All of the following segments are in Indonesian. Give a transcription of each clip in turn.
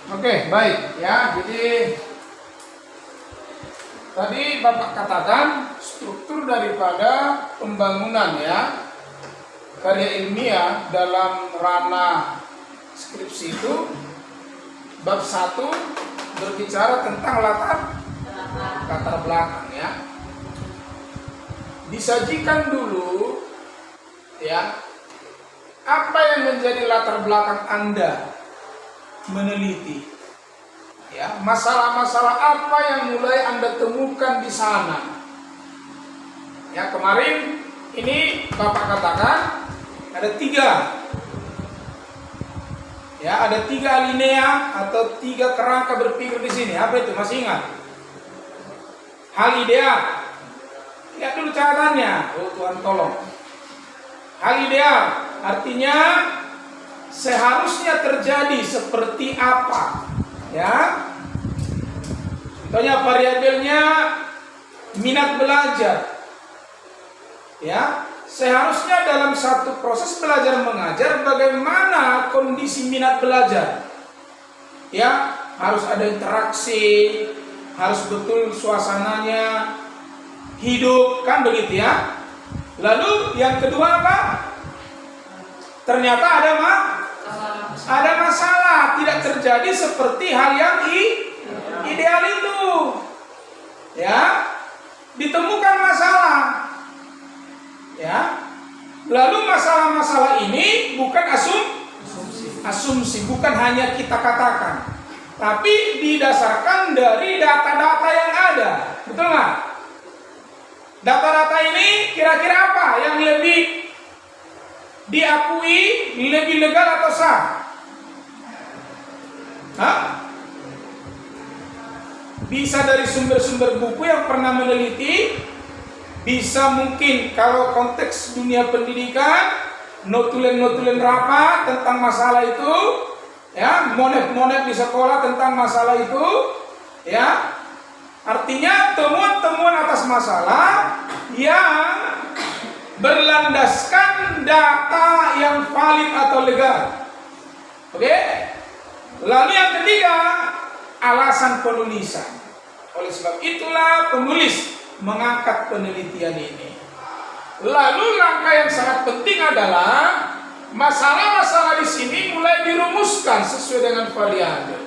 Oke, baik ya. Jadi tadi Bapak katakan struktur daripada pembangunan ya karya ilmiah dalam ranah skripsi itu bab 1 berbicara tentang latar belakang ya. Disajikan dulu ya apa yang menjadi latar belakang Anda meneliti ya, masalah-masalah apa yang mulai Anda temukan di sana. Ya, kemarin ini Bapak katakan ada 3 ya, ada 3 alinea atau 3 kerangka berpikir di sini. Apa itu? Masih ingat? Hal ideal. Lihat dulu catatannya. Oh Tuhan tolong. Hal ideal artinya seharusnya terjadi seperti apa? Ya. Contohnya variabelnya minat belajar. Ya, seharusnya dalam satu proses belajar mengajar bagaimana kondisi minat belajar. Ya, harus ada interaksi, harus betul suasananya hidup, kan begitu ya. Lalu yang kedua apa? Ternyata ada masalah, tidak terjadi seperti hal yang ideal itu. Ya, ditemukan masalah. Ya, lalu masalah-masalah ini bukan asumsi, bukan hanya kita katakan, tapi didasarkan dari data-data yang ada, betul nggak? Data-data ini kira-kira apa yang lebih diakui, lebih legal atau sah? Hah? Bisa dari sumber-sumber buku yang pernah meneliti. Bisa mungkin kalau konteks dunia pendidikan notulen-notulen rapat tentang masalah itu ya, monet-monet di sekolah tentang masalah itu ya, artinya temuan-temuan atas masalah yang berlandaskan data yang valid atau legal. Oke? Lalu yang ketiga, alasan penulisan. Oleh sebab itulah penulis mengangkat penelitian ini. Lalu langkah yang sangat penting adalah masalah-masalah di sini mulai dirumuskan sesuai dengan variabel.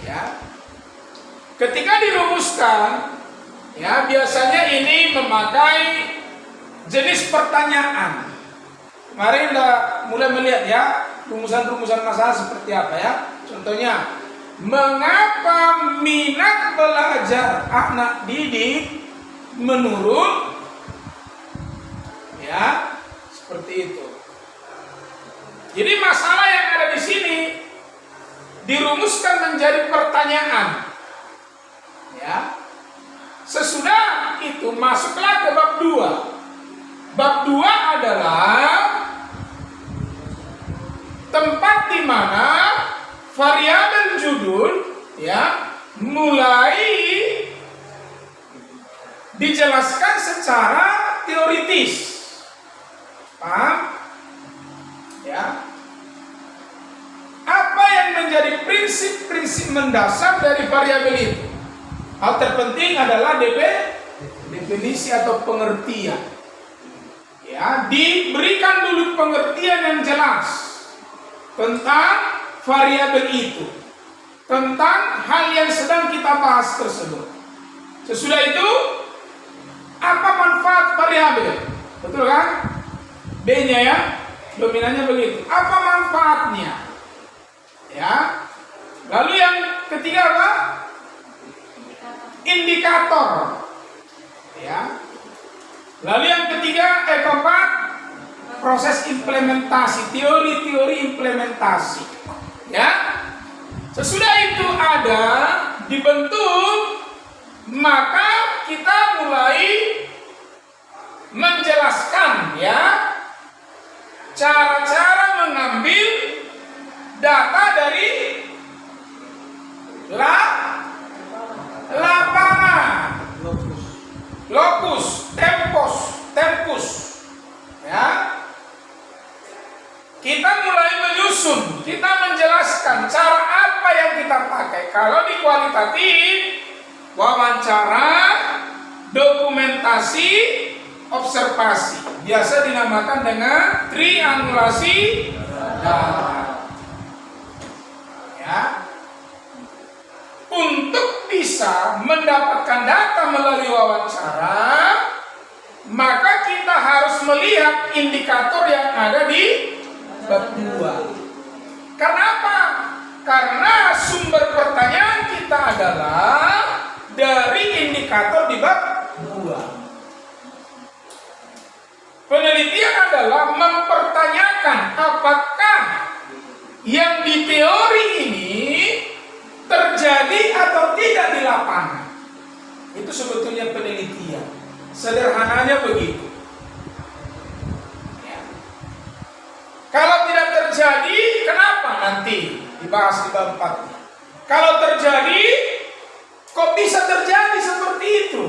Ya. Ketika dirumuskan, ya biasanya ini memakai jenis pertanyaan. Kemarin udah mulai melihat ya rumusan-rumusan masalah seperti apa ya. Contohnya, mengapa minat belajar anak didik menurun? Ya, seperti itu. Jadi masalah yang ada di sini dirumuskan menjadi pertanyaan. Ya. Sesudah itu masuklah ke bab 2. Bab 2 adalah tempat di mana variabel judul ya mulai dijelaskan secara teoritis. Paham? Ya. Apa yang menjadi prinsip-prinsip mendasar dari variabel itu? Hal terpenting adalah definisi atau pengertian. Ya, diberikan dulu pengertian yang jelas tentang variabel itu, tentang hal yang sedang kita bahas tersebut. Sesudah itu, apa manfaat variabel? Betul kan? B-nya ya, dominannya begitu. Apa manfaatnya? Ya. Lalu yang ketiga apa? Indikator. Ya. Lalu yang ketiga, keempat, proses implementasi, teori-teori implementasi. Ya. Sesudah itu ada dibentuk, maka kita mulai menjelaskan ya cara-cara mengambil data dari lapangan, lokus, tempus, ya. kita mulai menyusun, kita menjelaskan cara apa yang kita pakai. Kalau di kualitatif, wawancara, dokumentasi, observasi. Biasa dinamakan dengan triangulasi data. Ya. Untuk bisa mendapatkan data melalui wawancara, maka kita harus melihat indikator yang ada di bab 2. Karena apa? Karena sumber pertanyaan kita adalah dari indikator di bab 2. Penelitian adalah mempertanyakan apakah yang di teori ini terjadi atau tidak di lapangan. Itu sebetulnya penelitian. Sederhananya begitu. Ya. Kalau tidak terjadi, kenapa? Nanti dibahas di bab 4. Kalau terjadi, kok bisa terjadi seperti itu?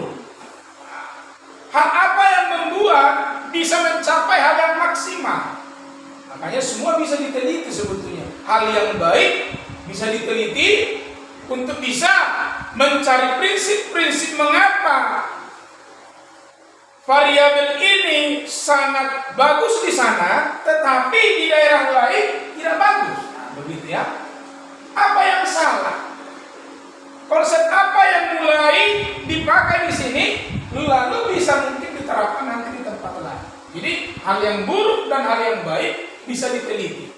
Hal apa yang membuat bisa mencapai hal yang maksimal? Makanya semua bisa diteliti sebetulnya. Hal yang baik bisa diteliti untuk bisa mencari prinsip-prinsip mengapa variabel ini sangat bagus di sana, tetapi di daerah lain tidak bagus. Nah, begitu ya. Apa yang salah? Konsep apa yang mulai dipakai di sini, lalu bisa mungkin diterapkan nanti di tempat lain. Jadi hal yang buruk dan hal yang baik bisa diteliti.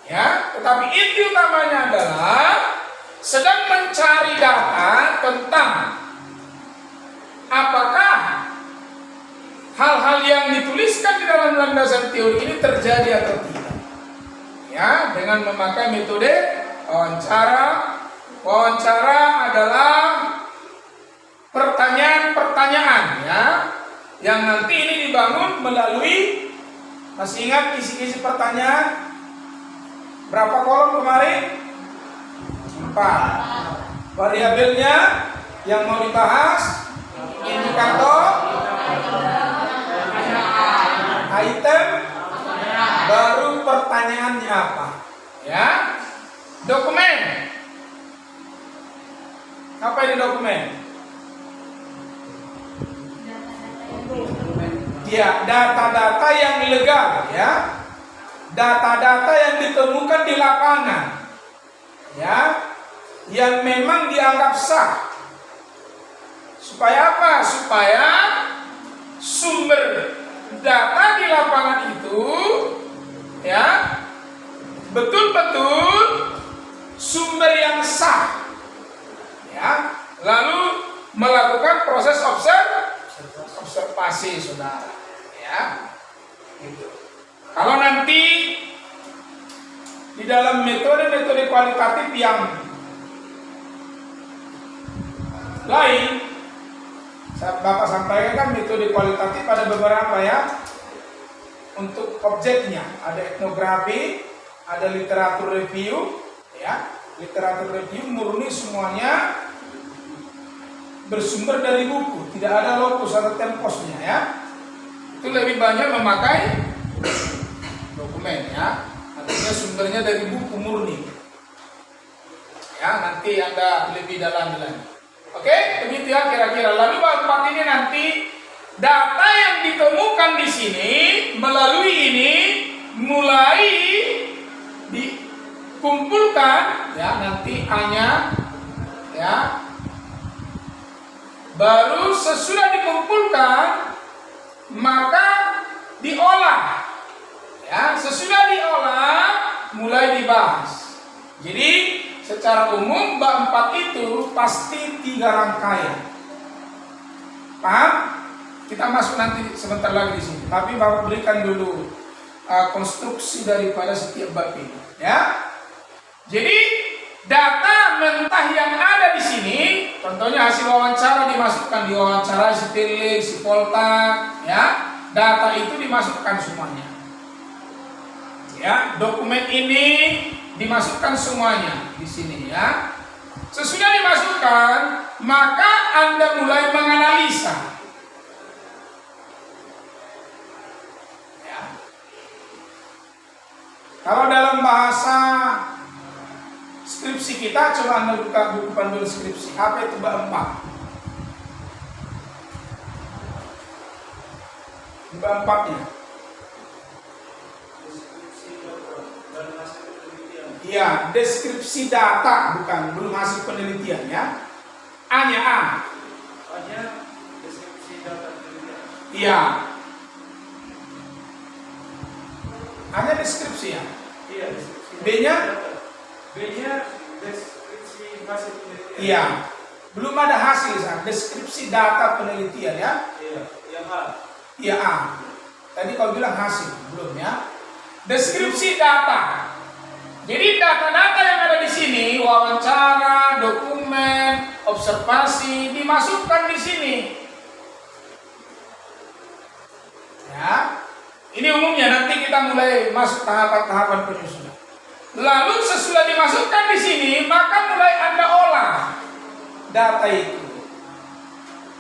Ya, tetapi inti utamanya adalah sedang mencari data tentang apakah hal-hal yang dituliskan di dalam landasan teori ini terjadi atau tidak. Ya, dengan memakai metode wawancara. Wawancara adalah pertanyaan-pertanyaan ya, yang nanti ini dibangun melalui, masih ingat kisi-kisi pertanyaan? Berapa kolom kemarin? 4. Variabelnya yang mau dibahas, indikator, item, baru pertanyaannya apa? Ya, dokumen. Apa ini dokumen? Ya, data-data yang legal ya. Data-data yang ditemukan di lapangan. Ya, yang memang dianggap sah. Supaya apa? Supaya sumber data di lapangan itu ya betul-betul sumber yang sah. Ya, lalu melakukan proses observasi, saudara. Ya, gitu. Kalau nanti di dalam metode-metode kualitatif yang lain, Bapak sampaikan kan metode kualitatif ada beberapa ya. Untuk objeknya ada etnografi, ada literatur review, ya. Literatur review murni semuanya bersumber dari buku, tidak ada locus atau temposnya ya. Itu lebih banyak memakai dokumen ya, artinya sumbernya dari buku murni. Ya, nanti Anda lebih dalam lagi. Oke, begitu ya kira-kira. Lalu bab 4 ini nanti data yang ditemukan di sini melalui ini mulai dikumpulkan ya, nanti A-nya ya. Baru sesudah dikumpulkan maka diolah. Ya, sesudah diolah mulai dibahas. Jadi secara umum bab 4 itu pasti 3 rangkaian. Paham? Kita masuk nanti sebentar lagi di sini. Tapi Bapak berikan dulu konstruksi daripada setiap bab ini, ya. Jadi data mentah yang ada di sini, contohnya hasil wawancara dimasukkan di wawancara, si Tilik, si Polta, ya. Data itu dimasukkan semuanya. Ya, dokumen ini dimasukkan semuanya di sini ya. Sesudah dimasukkan, maka Anda mulai menganalisa. Kalau dalam bahasa skripsi kita, coba Anda buka buku panduan skripsi. Apa itu bab 4? Bab 4-nya. Iya, deskripsi data, belum hasil penelitian ya. A-nya A. A-nya deskripsi data penelitian. Iya. A-nya deskripsi ya. Iya, deskripsi. B-nya? B-nya deskripsi hasil penelitian. Iya. Belum ada hasil, deskripsi data penelitian ya. Iya, yang A. Iya A. Tadi kau bilang hasil, belum ya. Deskripsi data. Jadi data-data yang ada di sini, wawancara, dokumen, observasi dimasukkan di sini. Ya. Ini umumnya, nanti kita mulai masuk tahapan-tahapan penyusunan. Lalu sesudah dimasukkan di sini, maka mulai Anda olah data itu.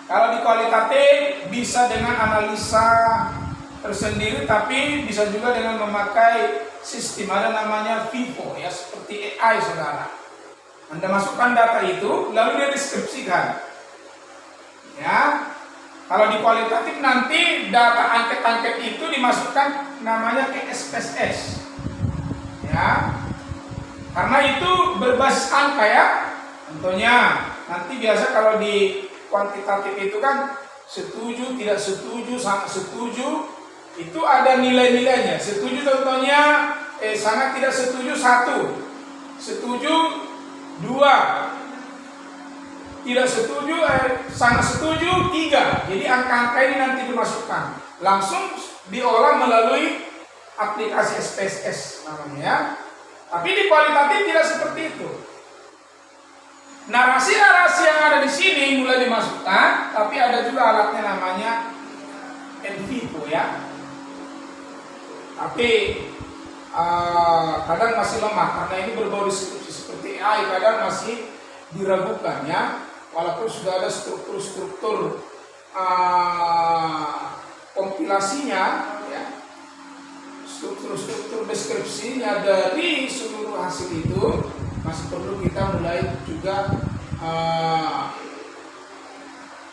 Kalau di kualitatif bisa dengan analisa tersendiri, tapi bisa juga dengan memakai sistem, ada namanya Vivo ya, seperti AI saudara. Anda masukkan data itu, lalu dia deskripsikan. Ya, kalau di kualitatif nanti data angket-angket itu dimasukkan namanya ke SPSS. Ya, karena itu berbasis angka ya. Contohnya nanti biasa kalau di kuantitatif itu kan setuju, tidak setuju, sangat setuju, itu ada nilai-nilainya. Setuju contohnya sangat tidak setuju 1, setuju 2, tidak setuju sangat setuju 3. Jadi angka-angka ini nanti dimasukkan, langsung diolah melalui aplikasi SPSS namanya ya. Tapi di kualitatif tidak seperti itu. Narasi-narasi yang ada di sini mulai dimasukkan, tapi ada juga alatnya namanya Envivo ya. Tapi kadang masih lemah karena ini berbau deskripsi seperti AI, kadang masih diragukan ya. Walaupun sudah ada struktur-struktur kompilasinya ya, struktur deskripsinya dari seluruh hasil itu, masih perlu kita mulai juga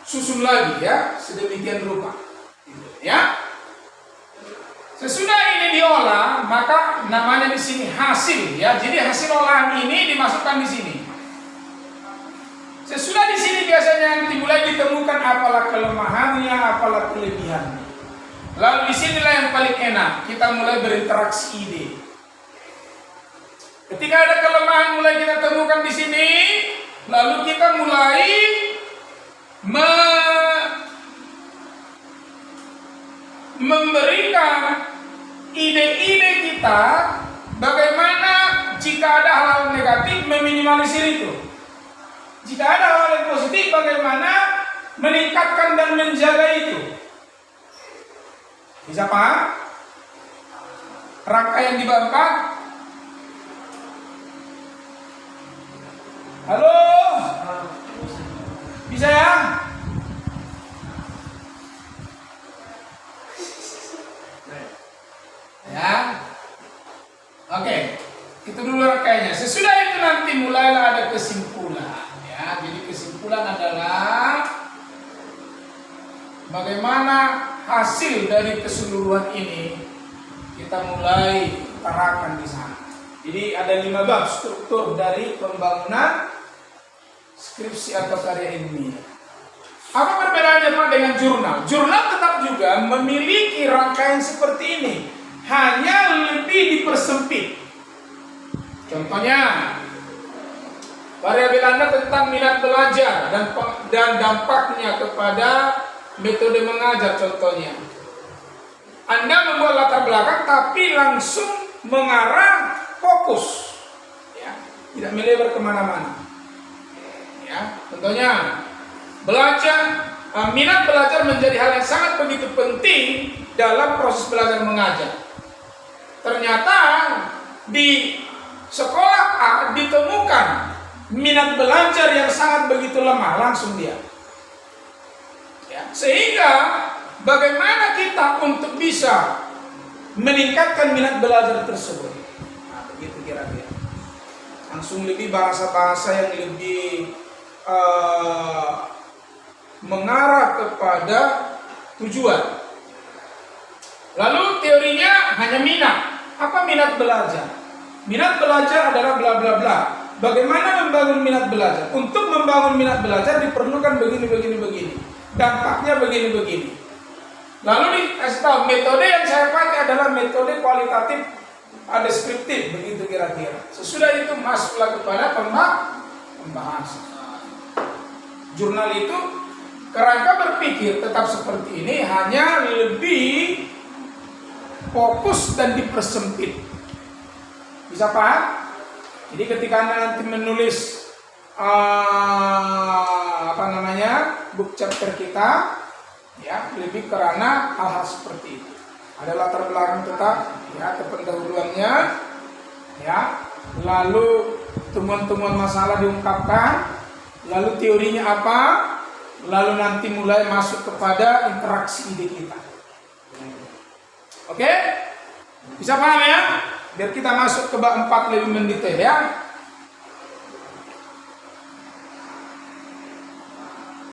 susun lagi ya, sedemikian rupa gitu, ya. Sesudah ini diolah, maka namanya di sini hasil ya. Jadi hasil olahan ini dimasukkan di sini. Sesudah di sini biasanya dimulai ditemukan apalah kelemahannya, apalah kelebihannya. Lalu di sinilah yang paling enak, kita mulai berinteraksi ide. Ketika ada kelemahan mulai kita temukan di sini, lalu kita mulai memberikan ide-ide kita bagaimana jika ada hal negatif meminimalisir itu. Jika ada hal yang positif bagaimana meningkatkan dan menjaga itu. Bisa paham? Rangkaian di bab 4. Halo? Bisa ya? Ya. Oke. Itu dulu rangkaiannya. Sesudah itu nanti mulailah ada kesimpulan. Ya, jadi kesimpulan adalah bagaimana hasil dari keseluruhan ini kita mulai utarakan di sana. Jadi ada 5 bab struktur dari pembangunan skripsi atau karya ilmiah. Apa perbedaannya Pak dengan jurnal? Jurnal tetap juga memiliki rangkaian seperti ini, hanya lebih dipersempit. Contohnya, variabel Anda tentang minat belajar dan dampaknya kepada metode mengajar contohnya. Anda membuat latar belakang tapi langsung mengarah fokus, ya, tidak melebar kemana-mana. Ya, contohnya minat belajar menjadi hal yang sangat begitu penting dalam proses belajar mengajar. Ternyata di sekolah A ditemukan minat belajar yang sangat begitu lemah, langsung dia. Ya, sehingga bagaimana kita untuk bisa meningkatkan minat belajar tersebut? kira-kira. Langsung lebih bahasa-bahasa yang lebih mengarah kepada tujuan. Lalu teorinya hanya minat. Apa minat belajar? Minat belajar adalah bla bla bla. Bagaimana membangun minat belajar? Untuk membangun minat belajar diperlukan begini. Dampaknya begini. Lalu dikasih tahu metode yang saya pakai adalah metode kualitatif deskriptif, begitu kira-kira. Sesudah itu masuklah kepada pembahasan. Jurnal itu kerangka berpikir tetap seperti ini, hanya lebih fokus dan dipersempit. Bisa paham? Jadi ketika Anda nanti menulis book chapter kita, ya lebih karena hal-hal seperti itu. Ada latar belakang tetap, ya pendahuluannya, ya. Lalu temuan-temuan masalah diungkapkan, lalu teorinya apa, lalu nanti mulai masuk kepada interaksi ide kita. Oke? Bisa paham ya? Biar kita masuk ke bab 4 lebih mendetail ya.